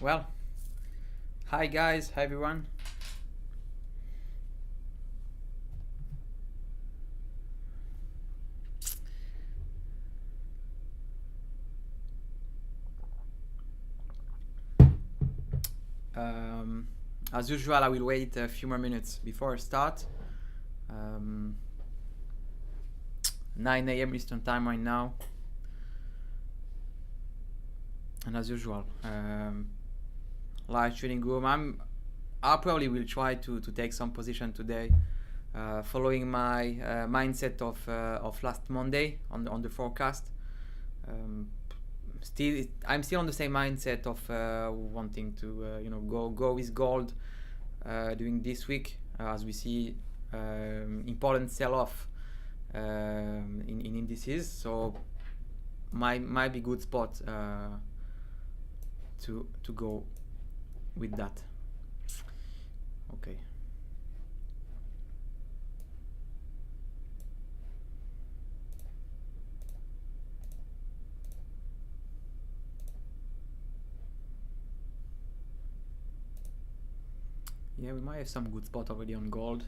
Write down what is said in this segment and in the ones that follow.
Well, hi guys, hi everyone. As usual, I will wait a few more minutes before I start. 9 a.m. Eastern Time right now. And as usual, live trading room. I probably will try to take some position today, following my mindset of last Monday on the forecast. I'm still on the same mindset of wanting to go with gold during this week, as we see important sell-off in indices. So might be good spot to go with that. Okay. Yeah, we might have some good spot already on gold.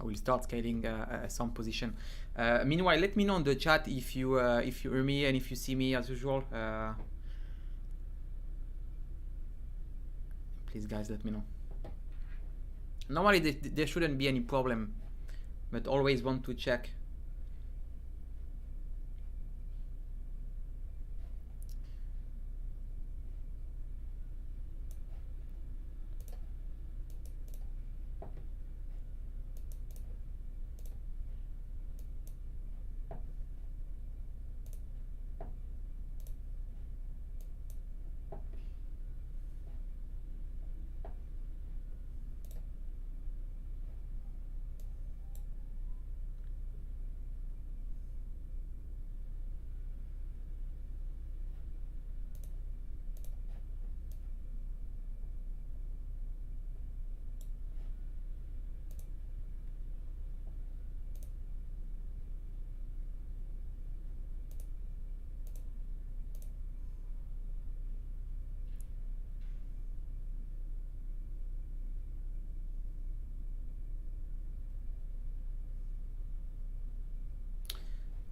I will start scaling some position. Meanwhile, let me know in the chat if you hear me and if you see me as usual. Please, guys, let me know. Normally, there shouldn't be any problem, but always want to check.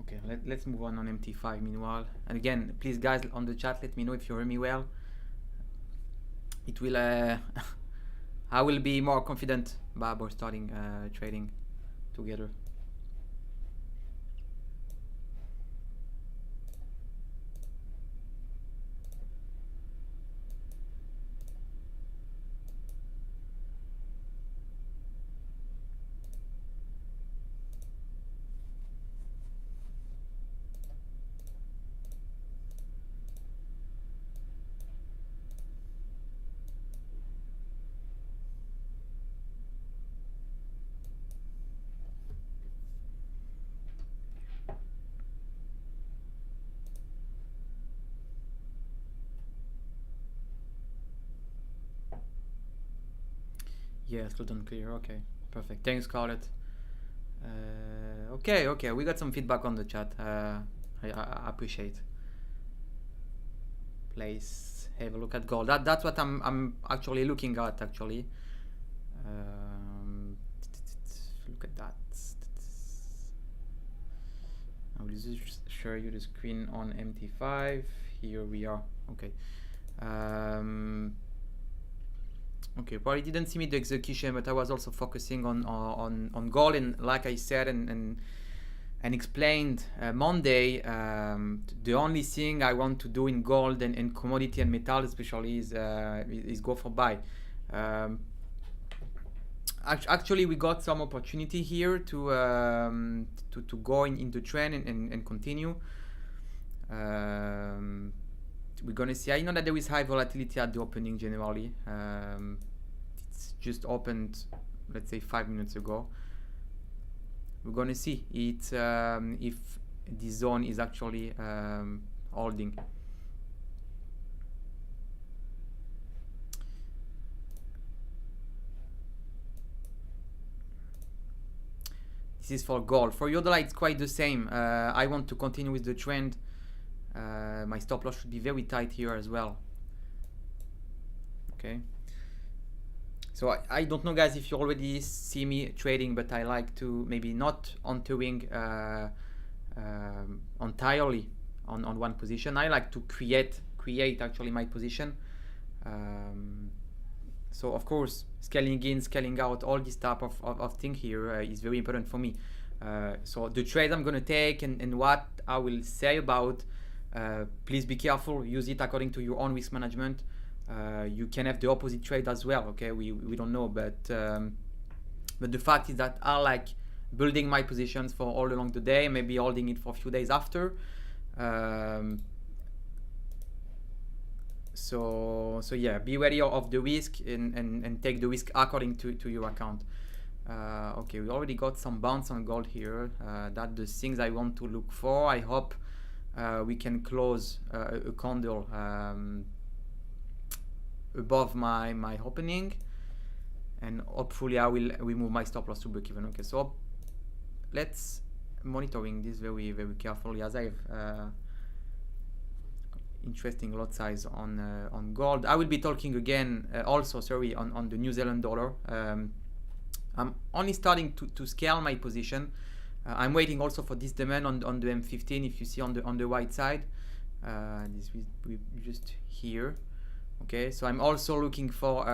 Okay, let's move on MT5 meanwhile. And again, please guys on the chat, let me know if you hear me well. It will I will be more confident about starting trading together. Yeah, slow down clear. Okay, perfect. Thanks, Scarlett. Okay, we got some feedback on the chat. I appreciate. Please have a look at gold. That's what I'm actually looking at actually. Look at that. I will just share you the screen on MT5. Here we are. Okay. Okay, probably didn't see me the execution, but I was also focusing on gold, and like I said and explained Monday, the only thing I want to do in gold and commodity and metal especially is go for buy. Actually, we got some opportunity here to go in the trend and continue. We're gonna see. I know that there is high volatility at the opening generally. It's just opened, let's say 5 minutes ago. We're gonna see it if this zone is actually holding. is for gold. For euro dollar, it's quite the same. I want to continue with the trend. My stop loss should be very tight here as well. Okay. So I don't know, guys, if you already see me trading, but I like to maybe not entering entirely on one position. I like to create actually my position. So of course, scaling in, scaling out, all this type of thing here is very important for me. So the trade I'm gonna take and what I will say about, please be careful, use it according to your own risk management. You can have the opposite trade as well, okay? We don't know, but the fact is that I like building my positions for all along the day, maybe holding it for a few days after. So yeah, be wary of the risk and take the risk according to your account. Okay, we already got some bounce on gold here. That's the things I want to look for. I hope we can close a candle above my opening, and hopefully I will remove my stop loss to break even. Okay, so let's monitoring this very carefully, as I have interesting lot size on gold. I will be talking again also, sorry, on the New Zealand dollar. I'm only starting to scale my position. I'm waiting also for this demand on the M15. If you see on the right side, this we just here. Okay, so I'm also looking for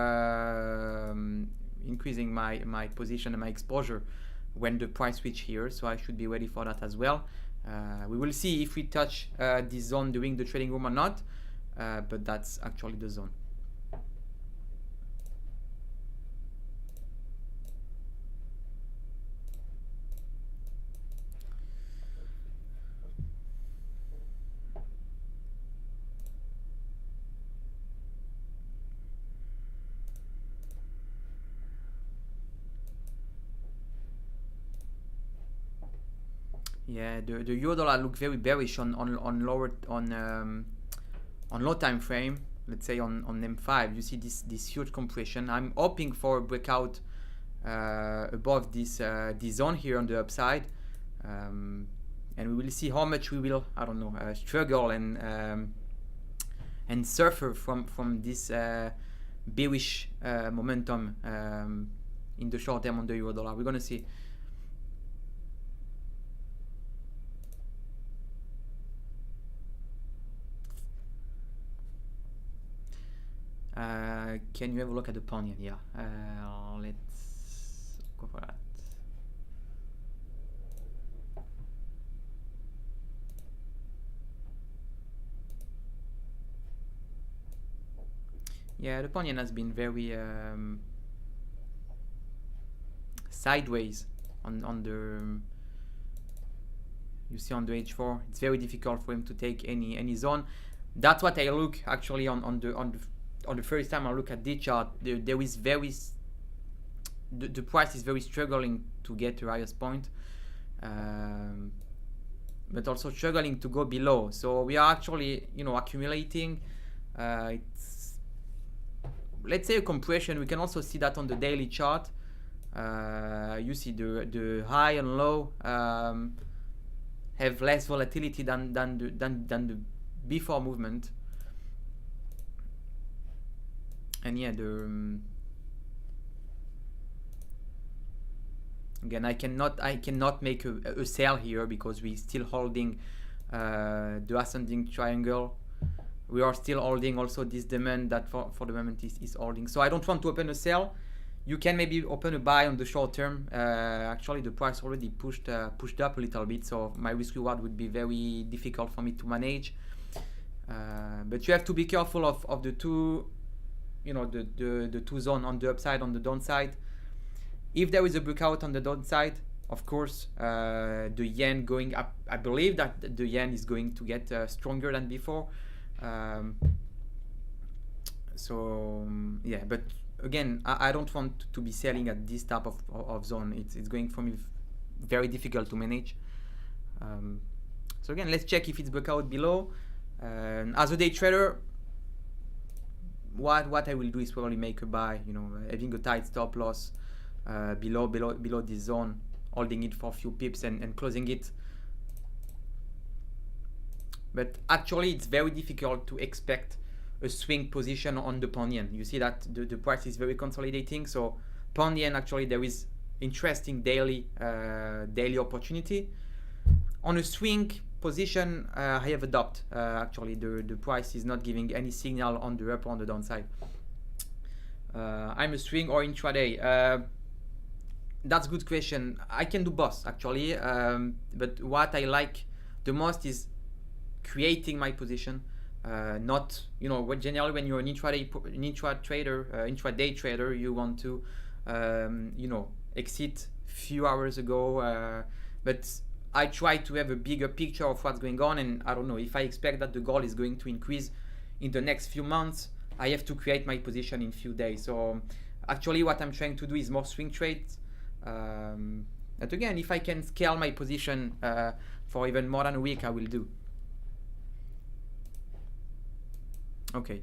increasing my position and my exposure when the price switch here. So I should be ready for that as well. We will see if we touch this zone during the trading room or not, but that's actually the zone. Yeah, the euro dollar look very bearish on low time frame. Let's say on M5, you see this huge compression. I'm hoping for a breakout above this zone here on the upside, and we will see how much we will, I don't know, struggle and suffer from this bearish momentum in the short term on the euro dollar. We're gonna see. Can you have a look at the pound yen? Yeah, let's go for that. Yeah, the pound yen has been very sideways on the. You see on the H4, it's very difficult for him to take any zone. That's what I look actually on the first time I look at this chart. There is the price is very struggling to get to highest point, but also struggling to go below. So we are actually, accumulating. It's, let's say, a compression. We can also see that on the daily chart. You see the high and low have less volatility than the before movement. And yeah, again, I cannot make a sell here because we're still holding the ascending triangle. We are still holding also this demand that for the moment is holding. So I don't want to open a sell. You can maybe open a buy on the short term. Actually, the price already pushed up a little bit, so my risk reward would be very difficult for me to manage. But you have to be careful of the two. The two zones on the upside, on the downside. If there is a breakout on the downside, of course, the yen going up. I believe that the yen is going to get stronger than before. Yeah, but again, I don't want to be selling at this type of zone. It's going for me very difficult to manage. So again, let's check if it's breakout below. As a day trader, what I will do is probably make a buy, having a tight stop loss below this zone, holding it for a few pips and closing it. But actually it's very difficult to expect a swing position on the pound yen. You see that the price is very consolidating, so pound yen actually there is interesting daily opportunity. On a swing position, I have adopted actually the price is not giving any signal on the up or on the downside. I'm a swing or intraday. That's a good question. I can do both actually, but what I like the most is creating my position. Not, you know, generally when you're an intraday trader, you want to, you know, exit few hours ago. But I try to have a bigger picture of what's going on, and I don't know, if I expect that the gold is going to increase in the next few months, I have to create my position in few days. So actually what I'm trying to do is more swing trades. But again, if I can scale my position for even more than a week, I will do. Okay.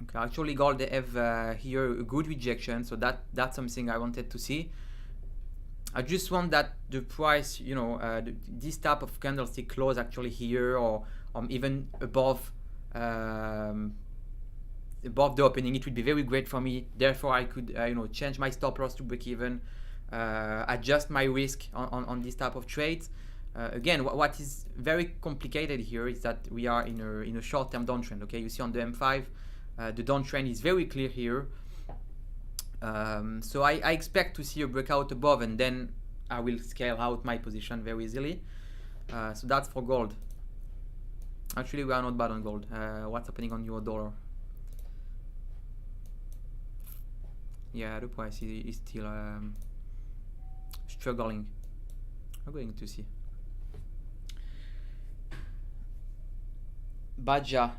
Okay, actually gold, they have here a good rejection, so that's something I wanted to see. I just want that the price, you know, this type of candlestick close actually here, or even above the opening. It would be very great for me. Therefore, I could you know, change my stop loss to break even, adjust my risk on this type of trades. Again, what is very complicated here is that we are in a short-term downtrend. Okay, you see on the M5, the downtrend is very clear here. So I expect to see a breakout above, and then I will scale out my position very easily. So that's for gold. Actually, we are not bad on gold. What's happening on euro dollar? Yeah, the price is still struggling. I'm going to see. Badja,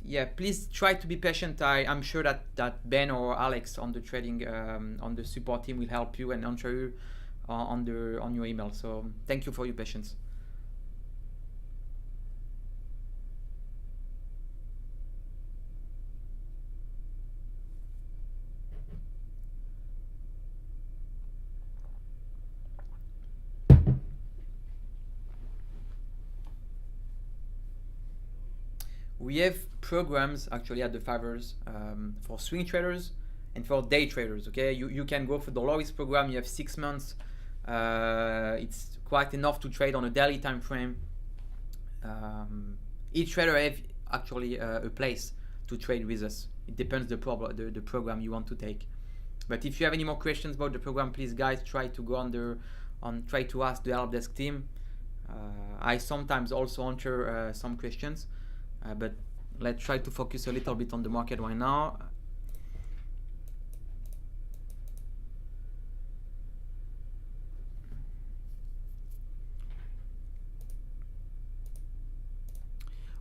yeah, please try to be patient. I'm sure that Ben or Alex on the trading on the support team will help you and answer you on your email. So thank you for your patience. We have programs actually at the 5ers for swing traders and for day traders. Okay, you can go for the lowest program. You have 6 months. It's quite enough to trade on a daily time frame. Each trader have actually a place to trade with us. It depends the program you want to take. But if you have any more questions about the program, please guys try to go try to ask the help desk team. I sometimes also answer some questions. But let's try to focus a little bit on the market right now.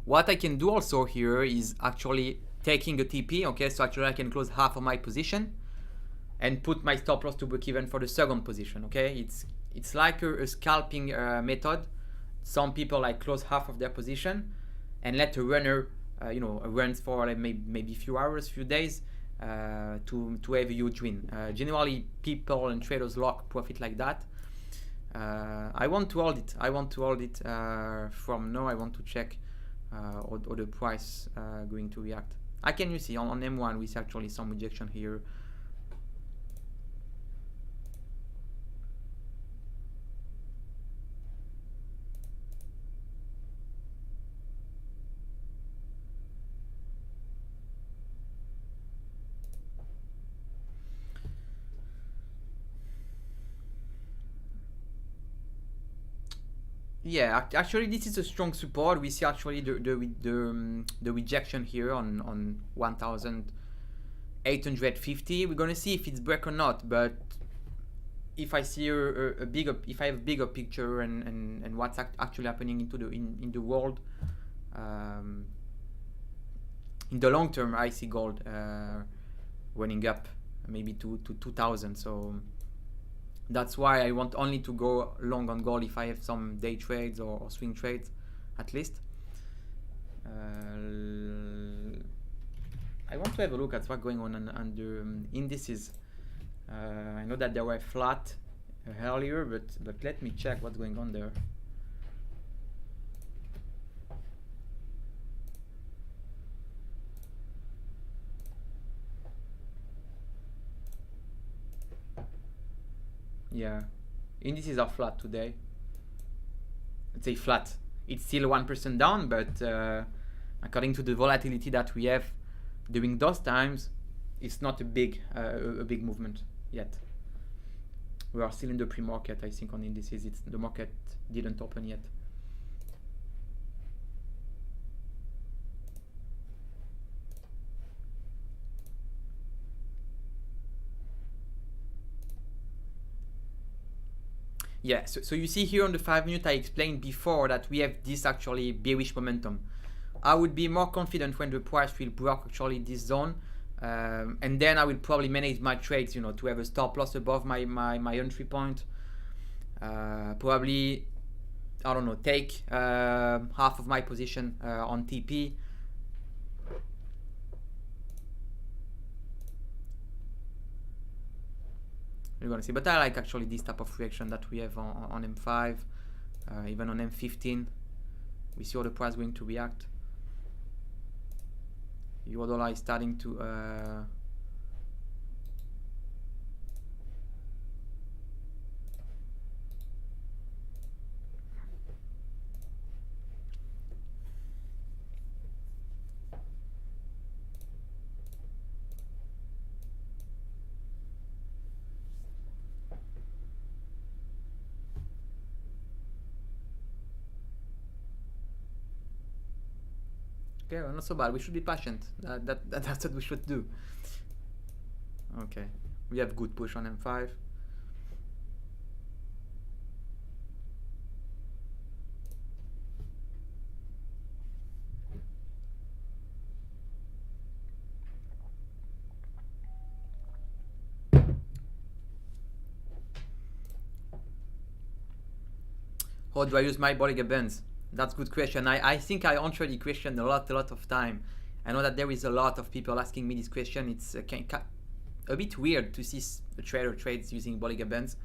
What I can do also here is actually taking a TP. Okay, so actually I can close half of my position and put my stop loss to break even for the second position. Okay, it's like a scalping method. Some people like close half of their position and let a runner, you know, runs for like maybe a few hours, few days, to have a huge win. Generally, people and traders lock profit like that. I want to hold it. I want to hold it from now. I want to check how the price going to react. I can, you see on M1 we see actually some rejection here. Yeah, actually this is a strong support. We see actually the rejection here on 1,850. We're gonna see if it's break or not. But if I see if I have a bigger picture and what's actually happening in the world, in the long term, I see gold running up maybe to 2,000. So that's why I want only to go long on gold if I have some day trades or swing trades, at least. I want to have a look at what's going on the indices. I know that they were flat earlier, but let me check what's going on there. Yeah, indices are flat today. Let's say flat. It's still 1% down, but according to the volatility that we have during those times, it's not a big movement yet. We are still in the pre-market, I think, on indices. The market didn't open yet. Yeah, so you see here on the 5 minute, I explained before that we have this actually bearish momentum. I would be more confident when the price will break actually this zone, and then I will probably manage my trades, you know, to have a stop loss above my entry point. Probably, I don't know, take half of my position on TP. You're gonna see, but I like actually this type of reaction that we have on M5, even on M15. We see how the price going to react. Euro dollar is starting to okay, well, not so bad. We should be patient. That's what we should do. Okay, we have good push on M5. How do I use my Bollinger Bands? That's a good question. I think I answered the question a lot of time. I know that there is a lot of people asking me this question. It's a bit weird to see a trader trades using Bollinger Bands.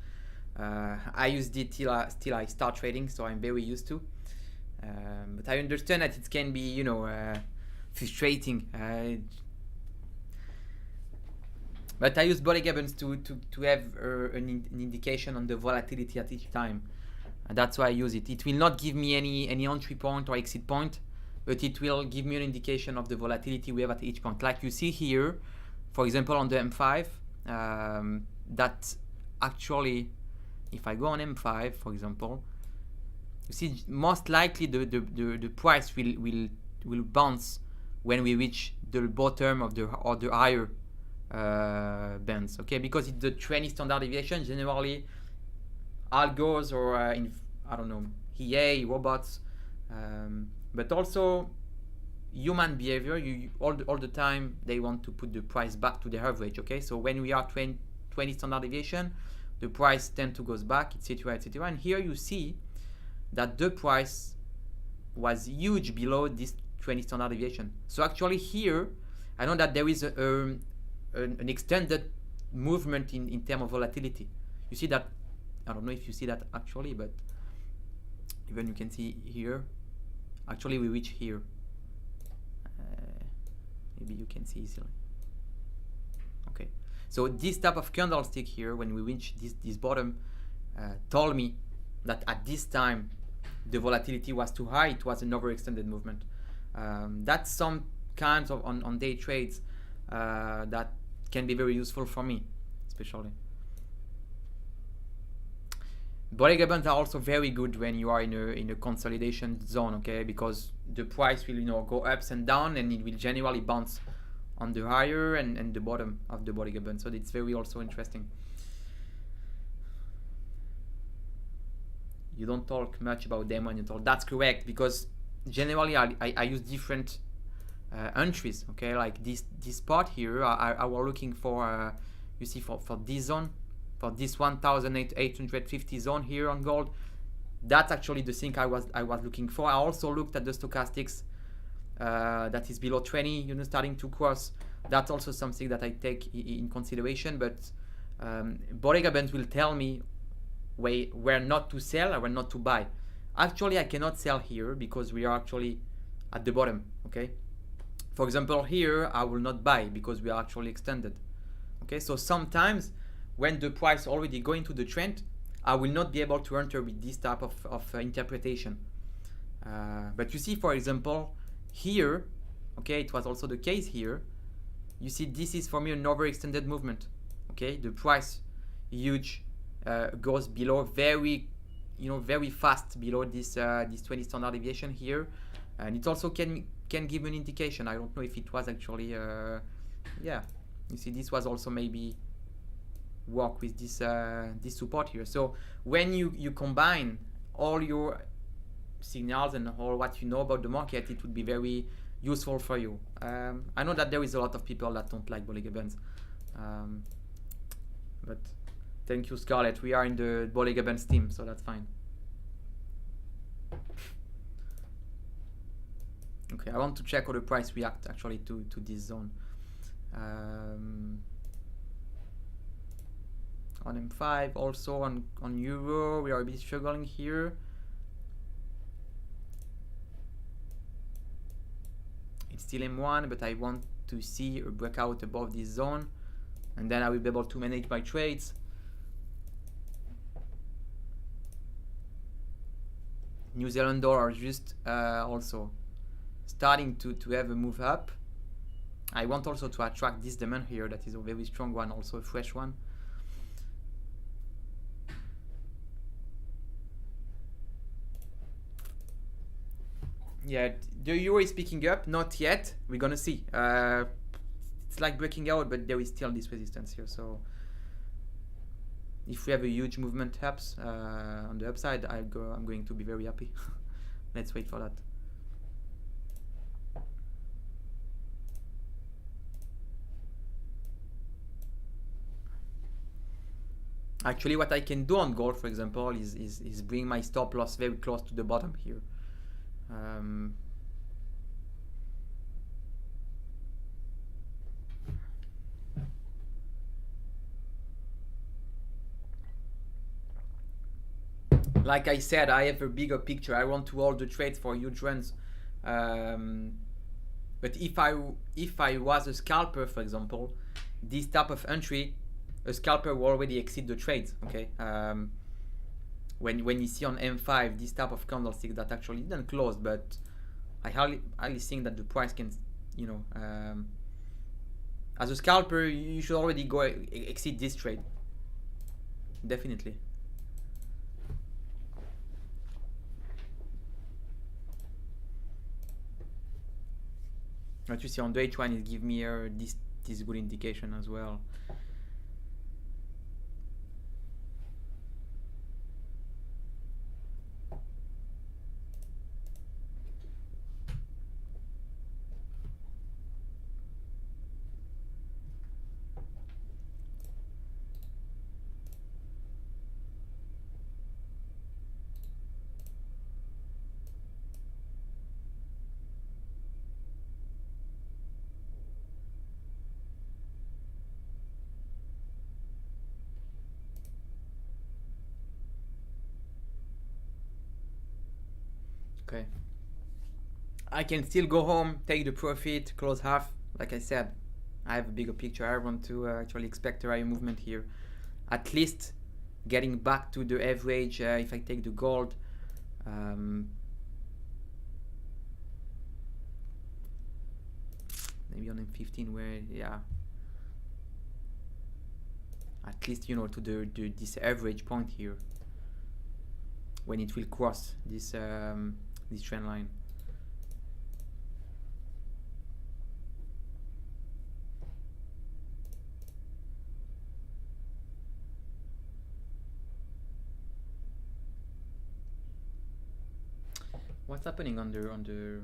I used it till I start trading, so I'm very used to. But I understand that it can be, you know, frustrating. But I use Bollinger Bands to have an indication on the volatility at each time. And that's why I use it. It will not give me any entry point or exit point, but it will give me an indication of the volatility we have at each point. Like you see here, for example, on the M5, that actually, if I go on M5, for example, you see most likely the price will bounce when we reach the bottom of the higher bands. Okay, because it's the 20 standard deviation. Generally, algos or I don't know, EA robots, but also human behavior. All the time they want to put the price back to the average. Okay, so when we are 20 standard deviation, the price tend to goes back, etc., etc. And here you see that the price was huge below this 20 standard deviation. So actually here, I know that there is an extended movement in terms of volatility. You see that. I don't know if you see that actually, but even you can see here, actually we reach here. Maybe you can see easily. Okay, so this type of candlestick here, when we reach this bottom, told me that at this time the volatility was too high. It was an overextended movement. That's some kinds of on day trades that can be very useful for me, especially. Bollinger Bands are also very good when you are in a consolidation zone, okay? Because the price will, you know, go ups and down, and it will generally bounce on the higher and the bottom of the Bollinger Band. So it's very also interesting. You don't talk much about them when you talk. That's correct, because generally I use different entries, okay? Like this part here, I was looking for, you see, for this zone. For this 1,850 zone here on gold, that's actually the thing I was looking for. I also looked at the stochastics that is below 20, you know, starting to cross. That's also something that I take in consideration. But Bollinger Bands will tell me where not to sell or where not to buy. Actually, I cannot sell here because we are actually at the bottom. Okay. For example, here I will not buy because we are actually extended. Okay. So sometimes when the price already go into the trend, I will not be able to enter with this type of interpretation. But you see, for example, here, okay, it was also the case here. You see, this is for me an overextended movement. Okay, the price huge goes below very, you know, very fast below this 20 standard deviation here, and it also can give an indication. I don't know if it was actually, yeah. You see, this was also maybe work with this this support here. So when you combine all your signals and all what you know about the market, it would be very useful for you. I know that there is a lot of people that don't like Bollinger Bands, but thank you, Scarlett. We are in the Bollinger Bands team, so that's fine. Okay, I want to check how the price react actually to this zone. On M5, also on Euro, we are a bit struggling here. It's still M1, but I want to see a breakout above this zone, and then I will be able to manage my trades. New Zealand dollar just also starting to have a move up. I want also to attract this demand here. That is a very strong one, also a fresh one. Yeah, the euro is picking up, not yet. We're gonna see. It's like breaking out, but there is still this resistance here. So if we have a huge movement ups on the upside, I'm going to be very happy. Let's wait for that. Actually, what I can do on gold, for example, is bring my stop loss very close to the bottom here. Like I said, I have a bigger picture. I want to hold the trades for huge runs. But if I was a scalper, for example, this type of entry, a scalper will already exceed the trades. Okay. When you see on M5 this type of candlestick that actually didn't close, but I highly think that the price can, you know, as a scalper, you should already go exceed this trade. Definitely. What you see on the H1 is give me this good indication as well. Okay. I can still go home, take the profit, close half. Like I said, I have a bigger picture. I want to actually expect a higher movement here. At least getting back to the average if I take the gold. Maybe on M15 where, yeah. At least, you know, to this average point here. When it will cross this this trend line. What's happening on the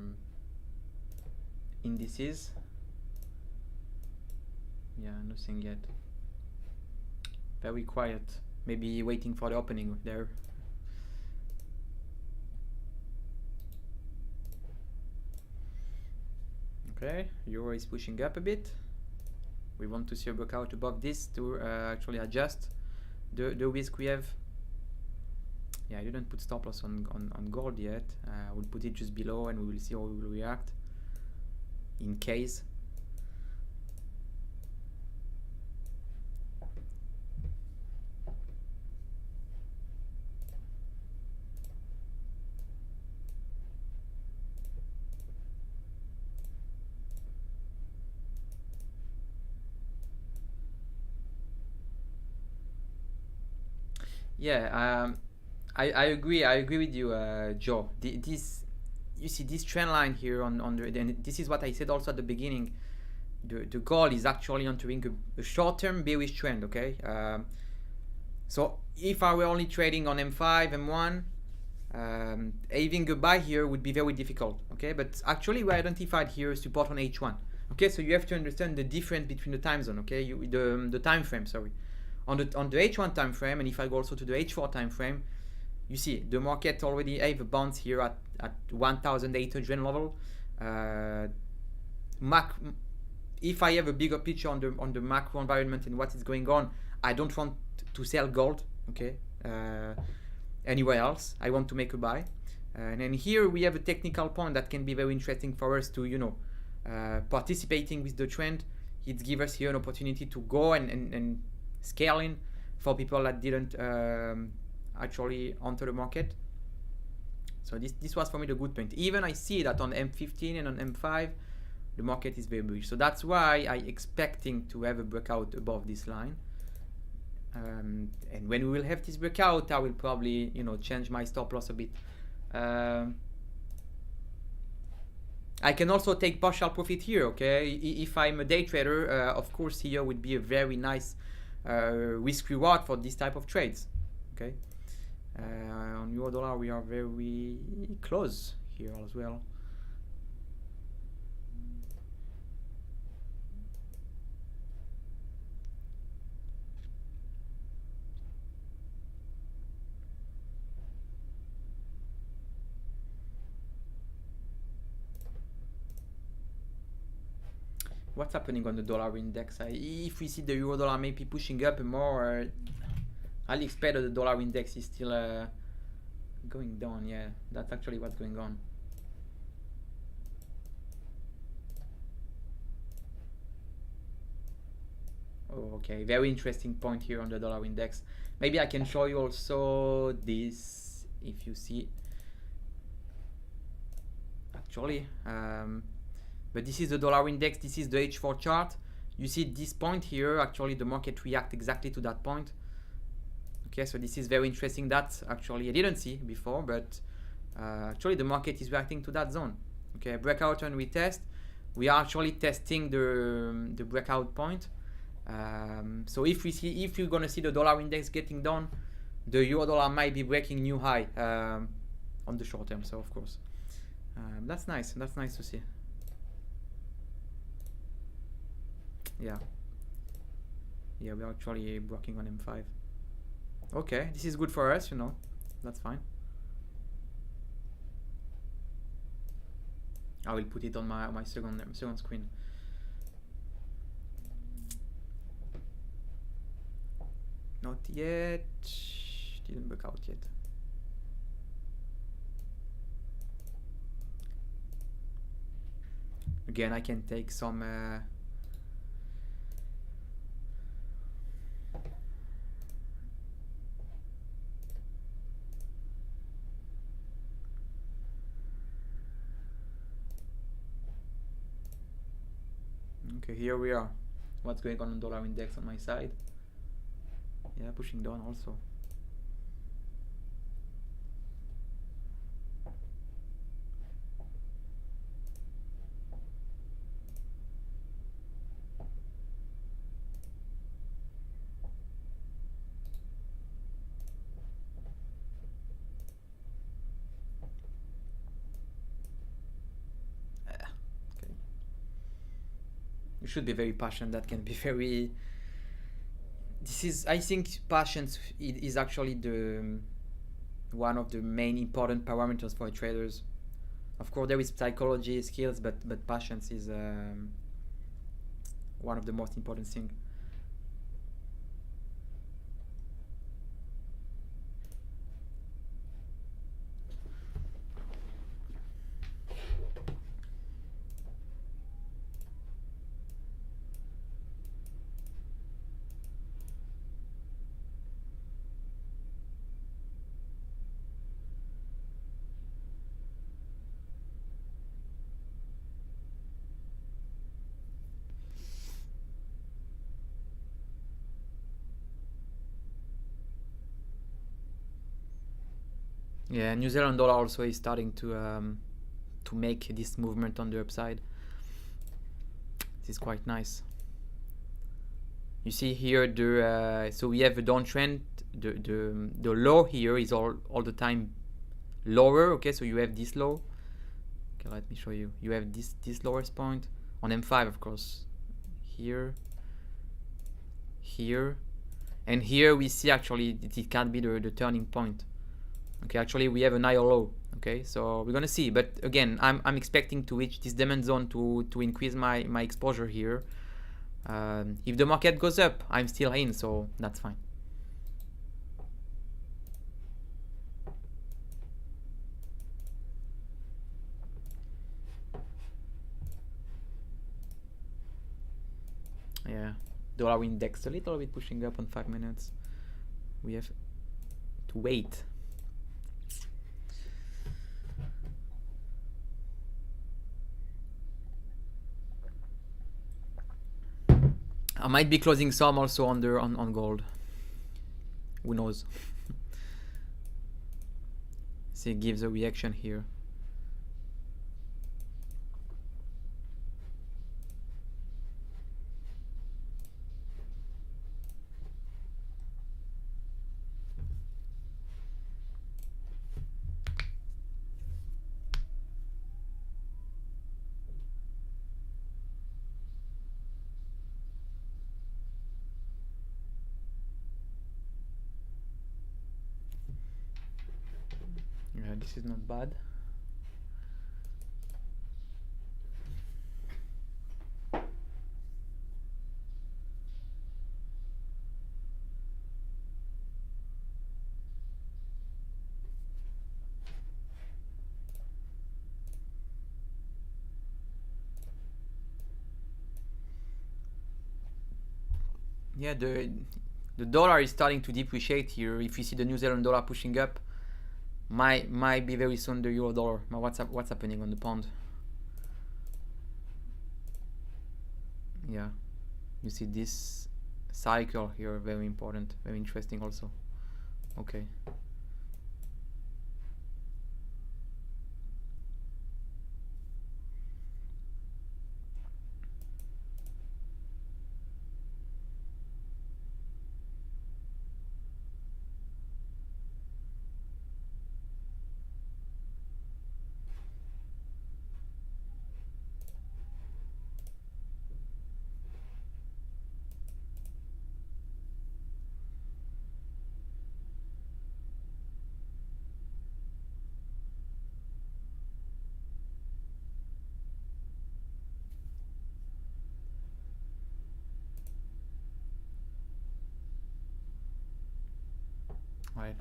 indices? Yeah, nothing yet. Very quiet. Maybe waiting for the opening there. Okay, euro is pushing up a bit. We want to see a breakout above this to actually adjust the risk we have. Yeah, I didn't put stop loss on gold yet. We'll put it just below and we will see how we will react in case. Yeah, I agree with you, Joe. You see this trend line here on the, and this is what I said also at the beginning. The goal is actually entering a short-term bearish trend. Okay, so if I were only trading on M5, M1, having a buy here would be very difficult. Okay, but actually we identified here support on H1. Okay, so you have to understand the difference between the time zone. Okay, the time frame. Sorry, on the H1 time frame, and if I go also to the H4 time frame, you see the market already have a bounce here at 1,800 level. If I have a bigger picture on the macro environment and what is going on, I don't want to sell gold. Okay, anywhere else, I want to make a buy. And then here we have a technical point that can be very interesting for us to participating with the trend. It gives us here an opportunity to go and scale in for people that didn't actually enter the market. So this was for me the good point. Even I see that on M15 and on M5 the market is very bullish, so that's why I expecting to have a breakout above this line, and when we will have this breakout I will probably change my stop loss a bit. I can also take partial profit here. Okay, if I'm a day trader, of course here would be a very nice risk reward for this type of trades. Okay, on euro dollar we are very close here as well. What's happening on the dollar index? If we see the euro dollar maybe pushing up more, I'll expect that the dollar index is still going down. Yeah, that's actually what's going on. Oh, okay, very interesting point here on the dollar index. Maybe I can show you also this, if you see. Actually, but this is the dollar index, this is the H4 chart. You see this point here, actually the market react exactly to that point. Okay, so this is very interesting. That actually I didn't see before, but actually the market is reacting to that zone. Okay, breakout and retest. We are actually testing the breakout point. So if you're gonna see the dollar index getting down, the euro dollar might be breaking new high on the short term. So of course, that's nice. That's nice to see. Yeah, we're actually working on M5. Okay, this is good for us, that's fine. I will put it on my second screen. Not yet, didn't break out yet. Again, I can take some okay, here we are. What's going on dollar index on my side? Yeah, pushing down also. You should be very patient. That can be very. I think patience is actually one of the main important parameters for traders. Of course, there is psychology, skills, but patience is one of the most important things. Yeah, New Zealand dollar also is starting to make this movement on the upside. This is quite nice. You see here the so we have a downtrend. The low here is all the time lower. Okay, so you have this low. Okay, let me show you. You have this lowest point on M5, of course. Here, and here we see actually it can be the turning point. Okay, actually we have an higher low. Okay, so we're gonna see. But again, I'm expecting to reach this demand zone to increase my exposure here. If the market goes up, I'm still in, so that's fine. Yeah, dollar index a little bit pushing up on 5 minutes. We have to wait. I might be closing some also on gold. Who knows? See, it gives a reaction here. Yeah, this is not bad. Yeah, the dollar is starting to depreciate here. If you see the New Zealand dollar pushing up, might be very soon the euro dollar. Now what's happening on the pound? Yeah, you see this cycle here, very important, very interesting also. Okay. Right.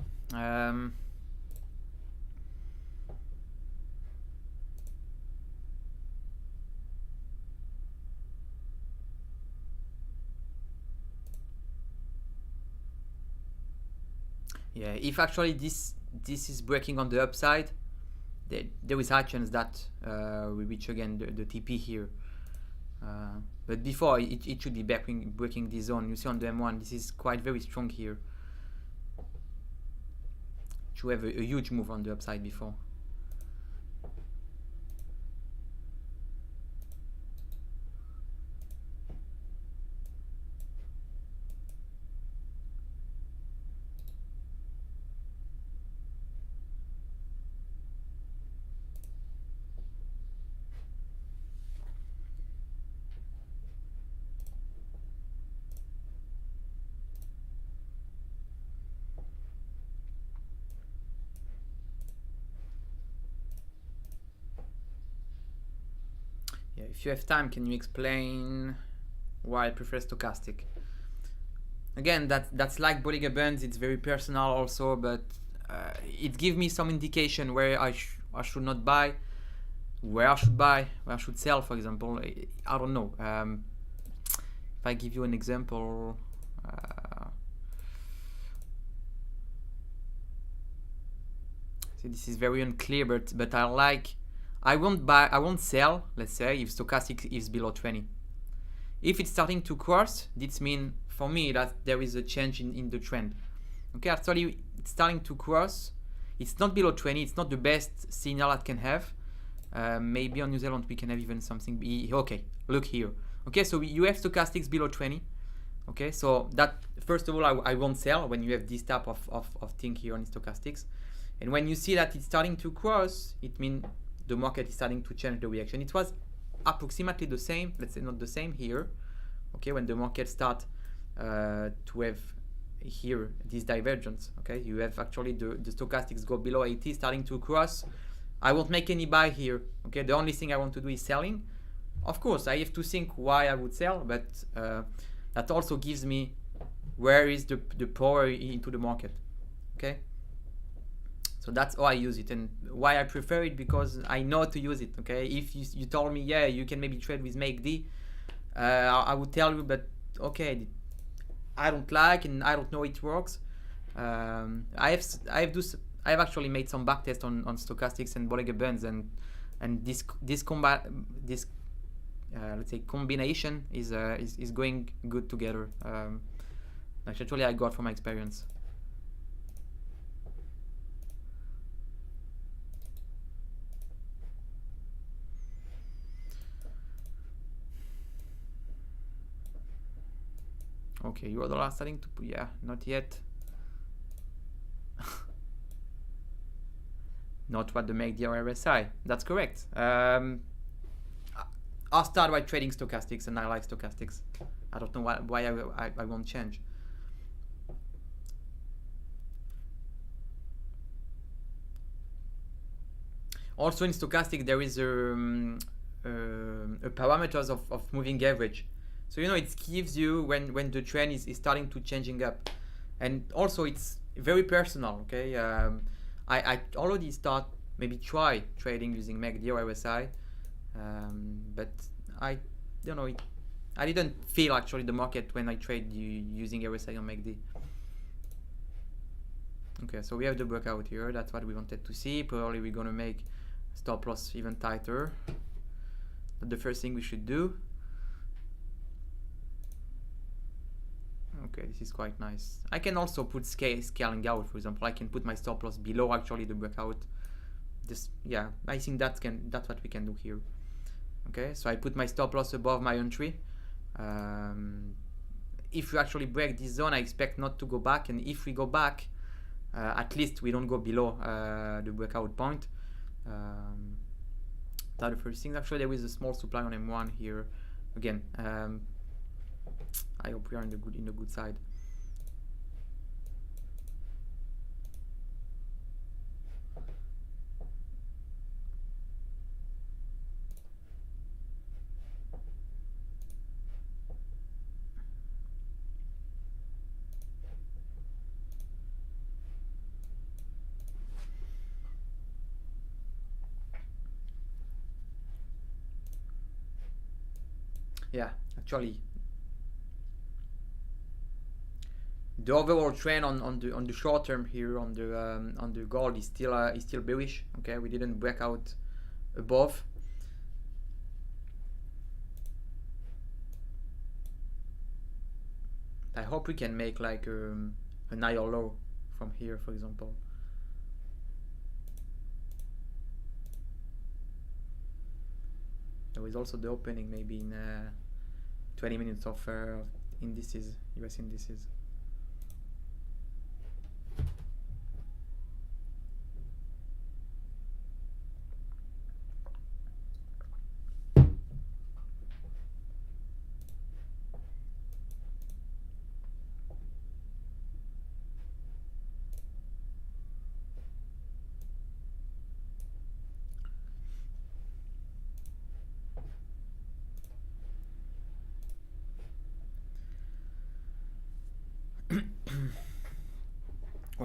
Yeah, if actually this is breaking on the upside, there is high chance that we reach again the TP here. But before it should be breaking this zone. You see on the M1, this is quite very strong here. Should have a huge move on the upside before. Yeah, if you have time, can you explain why I prefer stochastic? Again, that's like Bollinger Bands. It's very personal also, but it gives me some indication where I should not buy, where I should buy, where I should sell, for example. I don't know. If I give you an example, see, this is very unclear, but I won't sell, let's say, if stochastic is below 20. If it's starting to cross, this means for me that there is a change in the trend. Okay, actually it's starting to cross. It's not below 20. It's not the best signal I can have. Maybe on New Zealand we can have even something. Okay, look here. Okay, so you have stochastics below 20. Okay, so that first of all I won't sell when you have this type of thing here on stochastics. And when you see that it's starting to cross, it means the market is starting to change the reaction. It was approximately the same, let's say not the same here. Okay, when the market start to have here this divergence. Okay, you have actually the stochastics go below 80, starting to cross. I won't make any buy here. Okay, the only thing I want to do is selling. Of course, I have to think why I would sell, but that also gives me where is the power into the market. Okay, so that's how I use it, and why I prefer it, because I know to use it. Okay, if you told me, yeah, you can maybe trade with MACD, I would tell you, but okay, I don't like and I don't know it works. I have actually made some backtest on stochastics and Bollinger Bands, and this let's say combination is going good together. Actually, I got from my experience. Okay, Eurodollar starting to put, yeah, not yet. Not what the MACD or RSI. That's correct. I'll start by trading stochastics, and I like stochastics. I don't know why I won't change. Also in stochastic there is a parameters of moving average. So you know it gives you when the trend is starting to changing up, and also it's very personal. Okay, I already maybe try trading using MACD or RSI, but I don't know. I didn't feel actually the market when I trade using RSI or MACD. Okay, so we have the breakout here. That's what we wanted to see. Probably we're gonna make stop loss even tighter. But the first thing we should do. Okay, this is quite nice. I can also put scaling out, for example. I can put my stop loss below actually the breakout. This, yeah, I think that's what we can do here. Okay, so I put my stop loss above my entry. If we actually break this zone, I expect not to go back, and if we go back, at least we don't go below the breakout point. That's the first thing. Actually, there is a small supply on M1 here. Again, I hope we are in the good side. Yeah, actually, the overall trend on the short term here on the gold is still bearish. Okay, we didn't break out above. I hope we can make like an higher low from here, for example. There is also the opening maybe in 20 minutes of indices, US indices.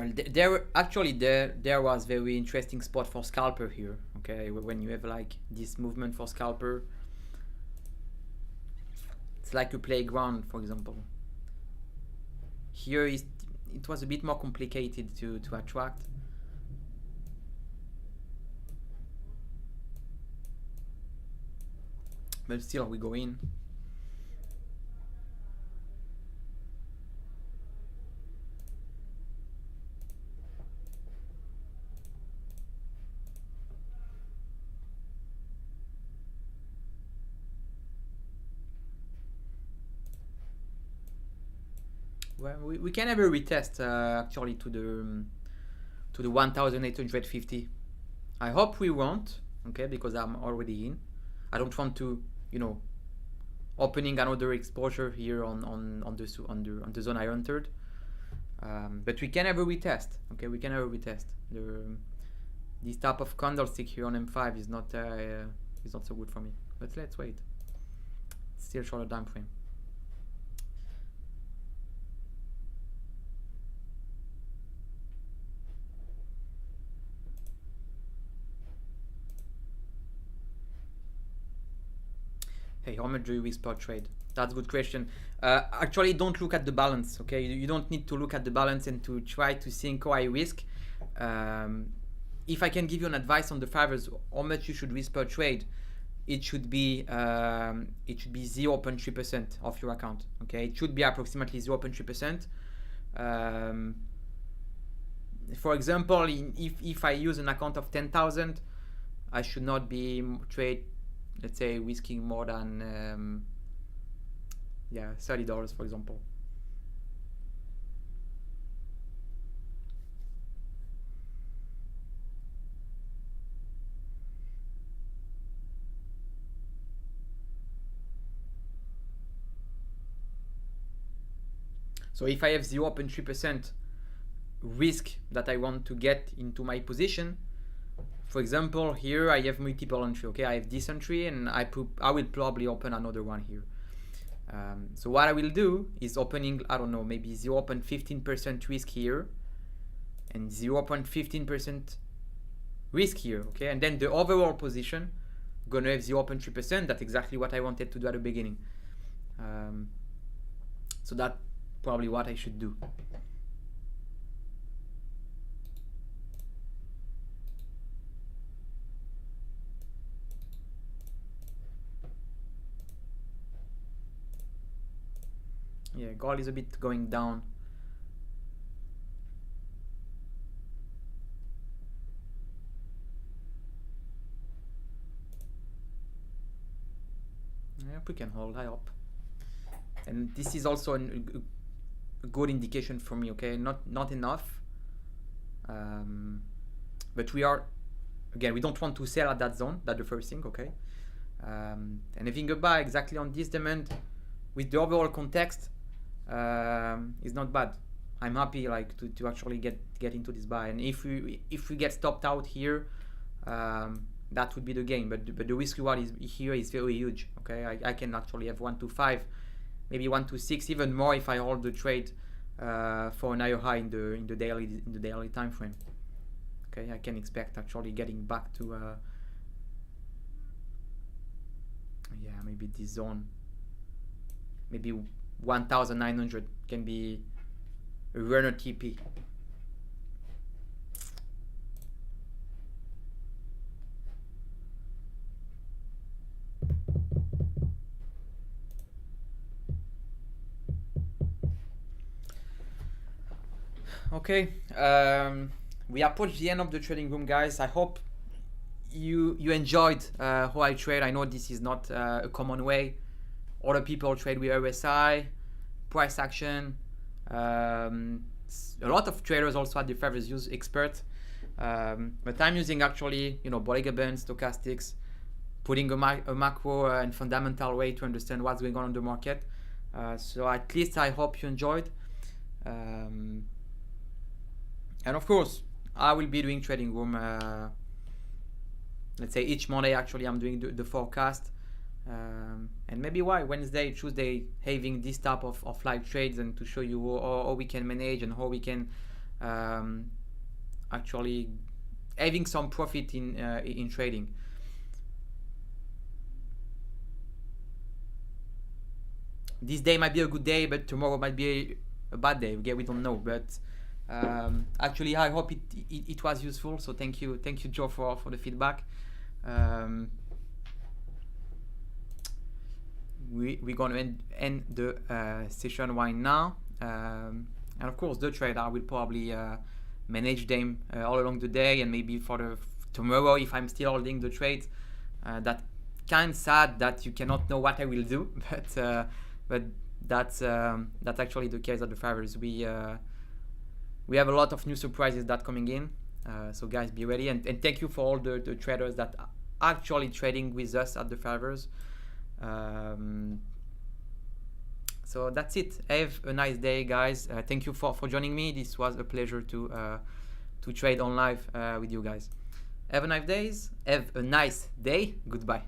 Well, there was very interesting spot for scalper here. Okay, when you have like this movement for scalper, it's like a playground, for example. Here it was a bit more complicated to attract. But still, we go in. Well, we can have a retest actually to the 1850. I hope we won't, okay, because I'm already in. I don't want to, opening another exposure here on the zone I entered. But we can have a retest, okay? We can have a retest. This type of candlestick here on M5 is not so good for me. But let's wait. It's still shorter time frame. Hey, how much do you risk per trade? That's a good question. Actually, don't look at the balance, okay? You don't need to look at the balance and to try to think, I risk. If I can give you an advice on the 5ers, how much you should risk per trade, it should be 0.3% of your account, okay? It should be approximately 0.3%. For example, if I use an account of 10,000, I should not be trade, let's say, risking more than $30, for example. So if I have 0.3% risk that I want to get into my position, for example, here I have multiple entry, okay? I have this entry and I will probably open another one here. So what I will do is opening, I don't know, maybe 0.15% risk here and 0.15% risk here, okay? And then the overall position gonna have 0.3%. That's exactly what I wanted to do at the beginning. So that's probably what I should do. Yeah, gold is a bit going down. Yeah, we can hold high up. And this is also a good indication for me, okay? Not enough. But we are, again, we don't want to sell at that zone. That's the first thing, okay? And having a buy exactly on this demand with the overall context is not bad. I'm happy like to actually get into this buy, and if we get stopped out here, that would be the game. But the risk reward is very huge. Okay, I can actually have 1 to 5, maybe 1 to 6, even more if I hold the trade for an higher high in the daily time frame. Okay, I can expect actually getting back to maybe this zone. Maybe 1,900 can be a runner TP. Okay, we approach the end of the trading room, guys. I hope you enjoyed how I trade. I know this is not a common way. Other people trade with RSI, price action. A lot of traders also at the 5ers use expert, but I'm using actually, Bollinger Bands, stochastics, putting a macro and fundamental way to understand what's going on the market. So at least I hope you enjoyed. And of course, I will be doing trading room. Let's say each Monday. Actually, I'm doing the forecast. And maybe Wednesday, Tuesday, having this type of live trades and to show you how we can manage and how we can actually having some profit in trading. This day might be a good day, but tomorrow might be a bad day. We don't know, but actually I hope it was useful. So thank you Joe for the feedback. We're gonna end the session right now, and of course the trader will probably manage them all along the day, and maybe for tomorrow if I'm still holding the trade. That kind of sad that you cannot know what I will do, but that's actually the case at the 5ers. We have a lot of new surprises that coming in, so guys, be ready, and thank you for all the traders that are actually trading with us at the 5ers. So that's it. Have a nice day, guys. Thank you for joining me. This was a pleasure to trade on live with you guys. Have a nice day. Goodbye.